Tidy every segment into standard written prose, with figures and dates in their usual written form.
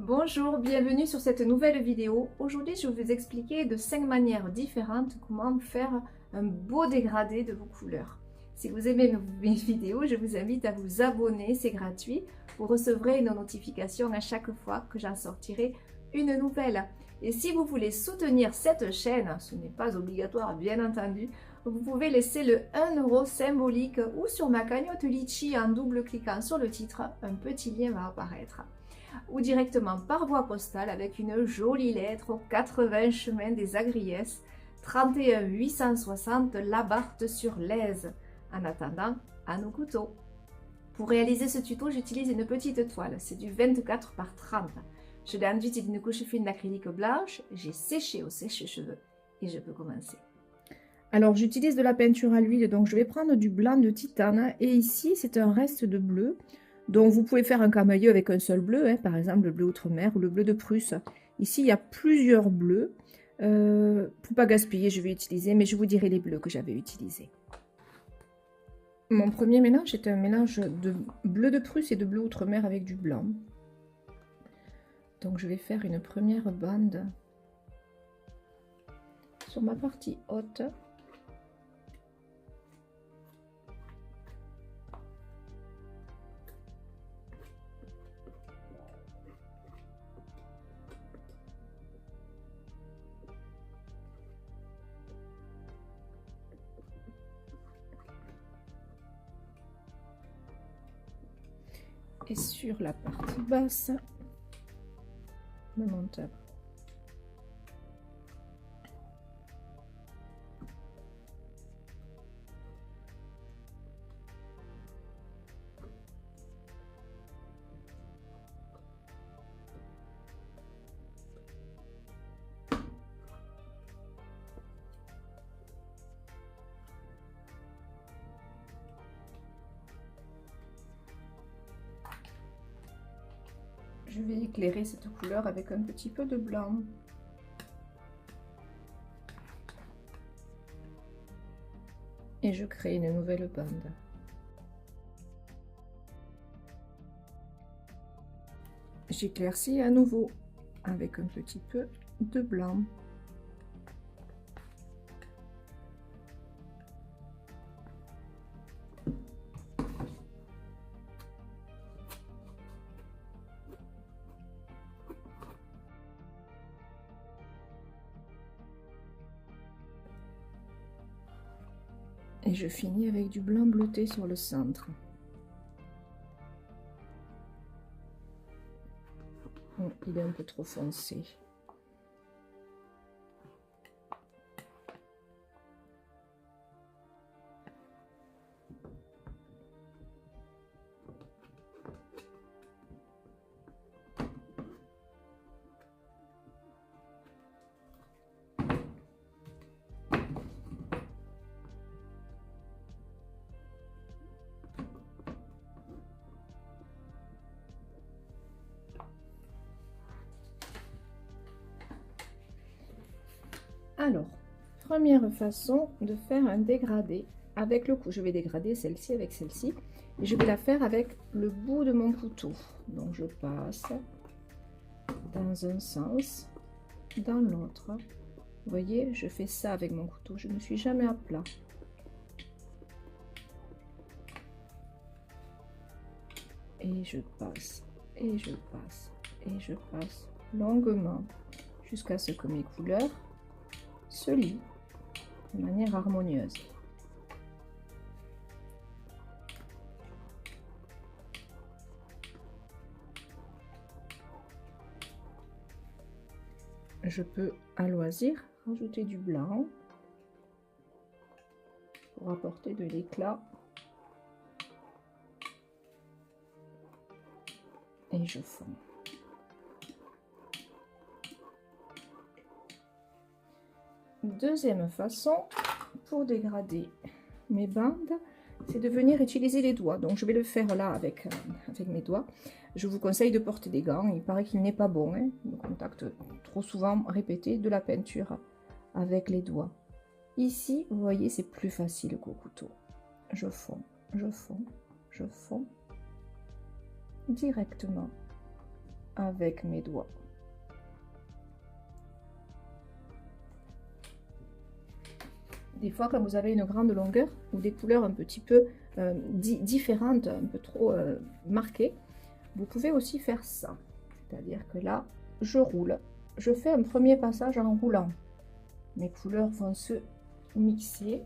Bonjour, bienvenue sur cette nouvelle vidéo. Aujourd'hui, je vais vous expliquer de 5 manières différentes comment faire un beau dégradé de vos couleurs. Si vous aimez mes vidéos, je vous invite à vous abonner, c'est gratuit. Vous recevrez une notification à chaque fois que j'en sortirai une nouvelle. Et si vous voulez soutenir cette chaîne, ce n'est pas obligatoire bien entendu, vous pouvez laisser le 1 euro symbolique ou sur ma cagnotte Litchi en double cliquant sur le titre, un petit lien va apparaître. Ou directement par voie postale avec une jolie lettre au 80 chemin des Agriès, 31 860 Labarthe-sur-Lèze. En attendant, à nos couteaux. Pour réaliser ce tuto, j'utilise une petite toile, c'est du 24 par 30. Je l'ai enduite d'une couche fine d'acrylique blanche, j'ai séché au sèche-cheveux et je peux commencer. Alors j'utilise de la peinture à l'huile, donc je vais prendre du blanc de titane et ici c'est un reste de bleu. Donc vous pouvez faire un camailleux avec un seul bleu, par exemple le bleu outre-mer ou le bleu de Prusse. Ici il y a plusieurs bleus. Pour ne pas gaspiller, je vais utiliser, mais je vous dirai les bleus que j'avais utilisés. Mon premier mélange est un mélange de bleu de Prusse et de bleu outre-mer avec du blanc. Donc je vais faire une première bande sur ma partie haute. Et sur la partie basse, le monteur. Je vais éclairer cette couleur avec un petit peu de blanc. Et je crée une nouvelle bande. J'éclaircis à nouveau avec un petit peu de blanc. Et je finis avec du blanc bleuté sur le centre. Oh, il est un peu trop foncé. Alors, première façon de faire un dégradé avec le couteau. Je vais dégrader celle-ci avec celle-ci et je vais la faire avec le bout de mon couteau. Donc je passe dans un sens, dans l'autre. Vous voyez, je fais ça avec mon couteau. Je ne suis jamais à plat. Et je passe, et je passe, et je passe longuement jusqu'à ce que mes couleurs se lient de manière harmonieuse. Je peux à loisir rajouter du blanc pour apporter de l'éclat. Et je fonds. Deuxième façon pour dégrader mes bandes, c'est de venir utiliser les doigts. Donc je vais le faire là avec mes doigts. Je vous conseille de porter des gants. Il paraît qu'il n'est pas bon, le contact trop souvent répété de la peinture avec les doigts. Ici, vous voyez, c'est plus facile qu'au couteau. Je fonds, je fonds, je fonds directement avec mes doigts. Des fois, quand vous avez une grande longueur ou des couleurs un petit peu différentes, un peu trop marquées, vous pouvez aussi faire ça. C'est-à-dire que là, je roule. Je fais un premier passage en roulant. Mes couleurs vont se mixer.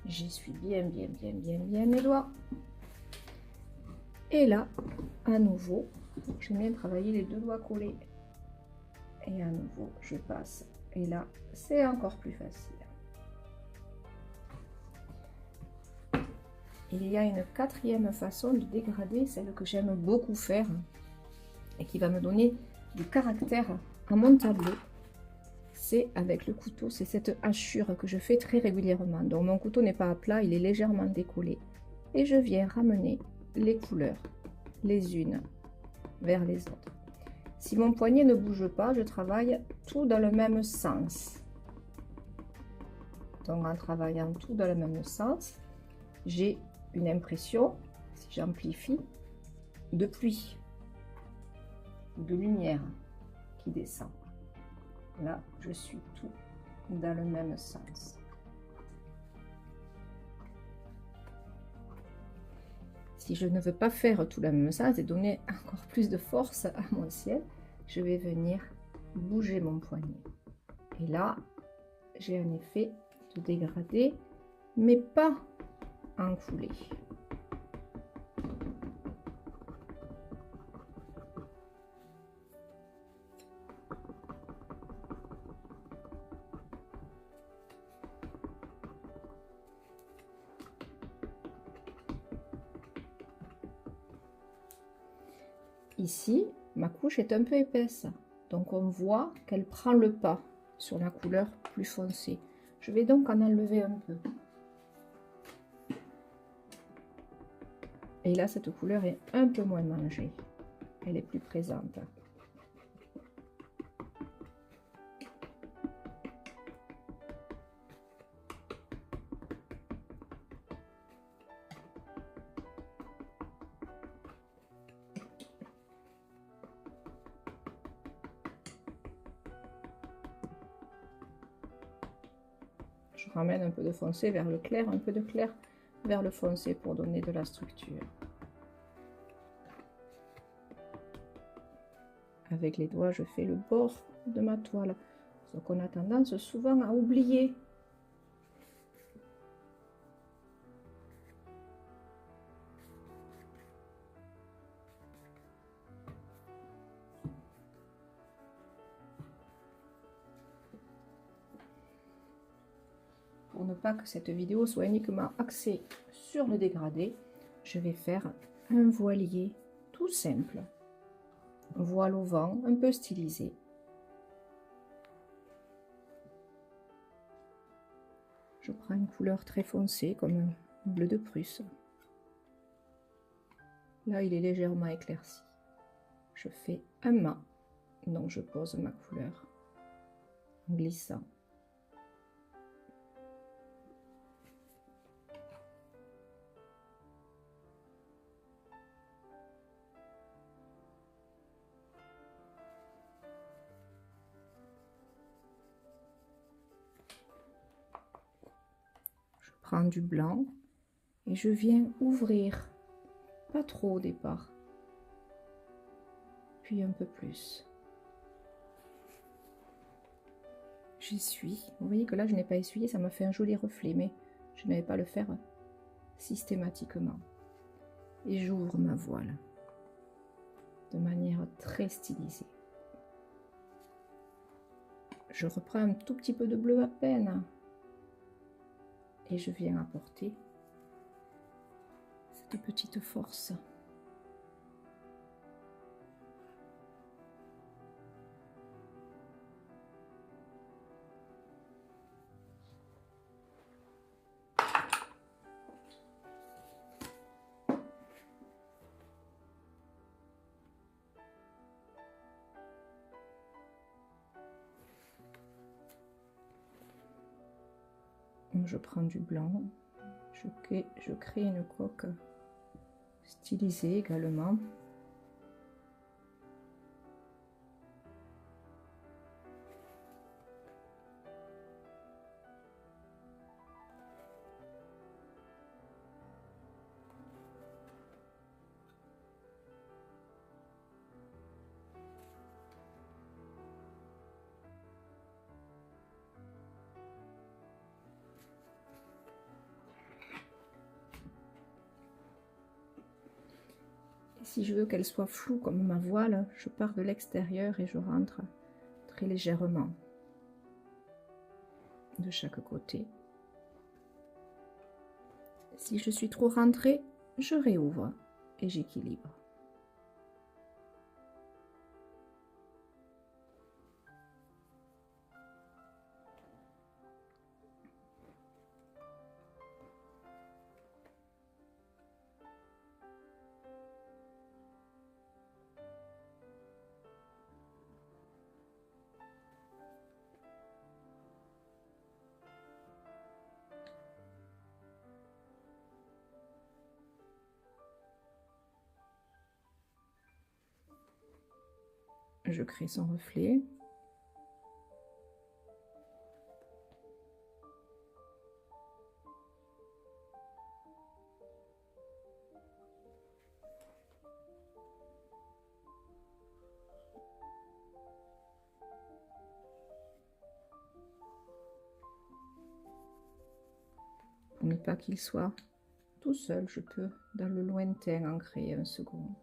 J'essuie bien mes doigts. Et là, à nouveau, j'aime bien travailler les deux doigts collés. Et à nouveau, je passe. Et là, c'est encore plus facile. Il y a une quatrième façon de dégrader, celle que j'aime beaucoup faire et qui va me donner du caractère à mon tableau. C'est avec le couteau, c'est cette hachure que je fais très régulièrement. Donc mon couteau n'est pas à plat, il est légèrement décollé. Et je viens ramener les couleurs les unes vers les autres. Si mon poignet ne bouge pas, je travaille tout dans le même sens. Donc en travaillant tout dans le même sens, j'ai une impression, si j'amplifie, de pluie, de lumière qui descend. Là, je suis tout dans le même sens. Si je ne veux pas faire tout le même sens et donner encore plus de force à mon ciel, je vais venir bouger mon poignet. Et là, j'ai un effet de dégradé, mais pas en coulée. Ici, ma couche est un peu épaisse, donc on voit qu'elle prend le pas sur la couleur plus foncée. Je vais donc en enlever un peu. Et là, cette couleur est un peu moins mangée. Elle est plus présente. Je ramène un peu de foncé vers le clair, un peu de clair vers le foncé pour donner de la structure. Avec les doigts, je fais le bord de ma toile, ce qu'on a tendance souvent à oublier. Pour ne pas que cette vidéo soit uniquement axée sur le dégradé, je vais faire un voilier tout simple. Voile au vent, un peu stylisé. Je prends une couleur très foncée comme un bleu de Prusse. Là, il est légèrement éclairci. Je fais un mât, donc je pose ma couleur en glissant. Prends du blanc et je viens ouvrir, pas trop au départ, puis un peu plus. J'essuie. Vous voyez que là je n'ai pas essuyé, ça m'a fait un joli reflet, mais je n'avais pas le faire systématiquement. Et j'ouvre ma voile de manière très stylisée. Je reprends un tout petit peu de bleu à peine. Et je viens apporter cette petite force. Je prends du blanc, je crée une coque stylisée également. Si je veux qu'elle soit floue comme ma voile, je pars de l'extérieur et je rentre très légèrement de chaque côté. Si je suis trop rentrée, je réouvre et j'équilibre. Je crée son reflet. Pour ne pas qu'il soit tout seul, je peux dans le lointain en créer un second.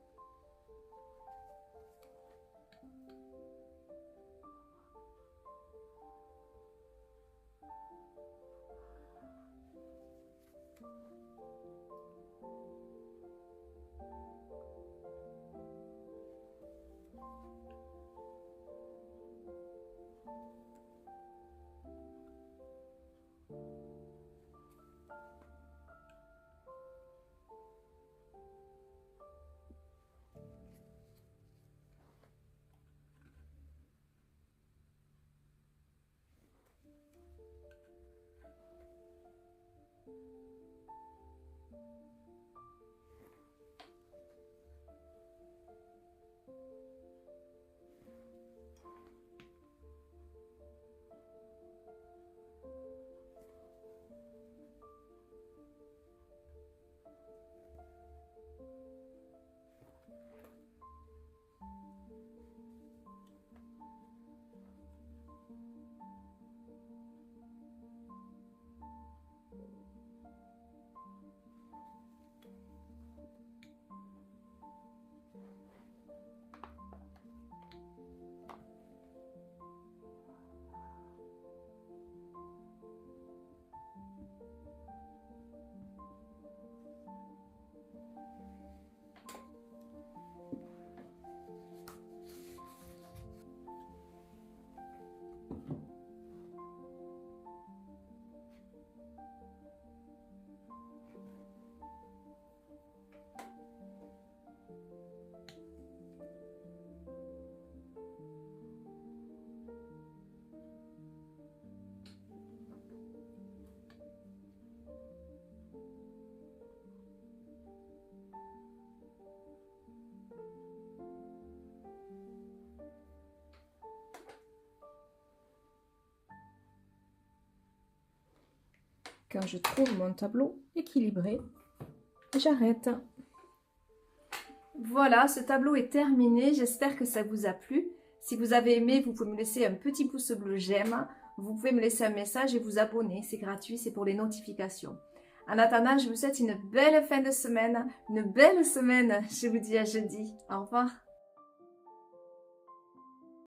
Quand je trouve mon tableau équilibré, j'arrête. Voilà, ce tableau est terminé. J'espère que ça vous a plu. Si vous avez aimé, vous pouvez me laisser un petit pouce bleu j'aime. Vous pouvez me laisser un message et vous abonner. C'est gratuit, c'est pour les notifications. En attendant, je vous souhaite une belle fin de semaine, une belle semaine. Je vous dis à jeudi. Au revoir.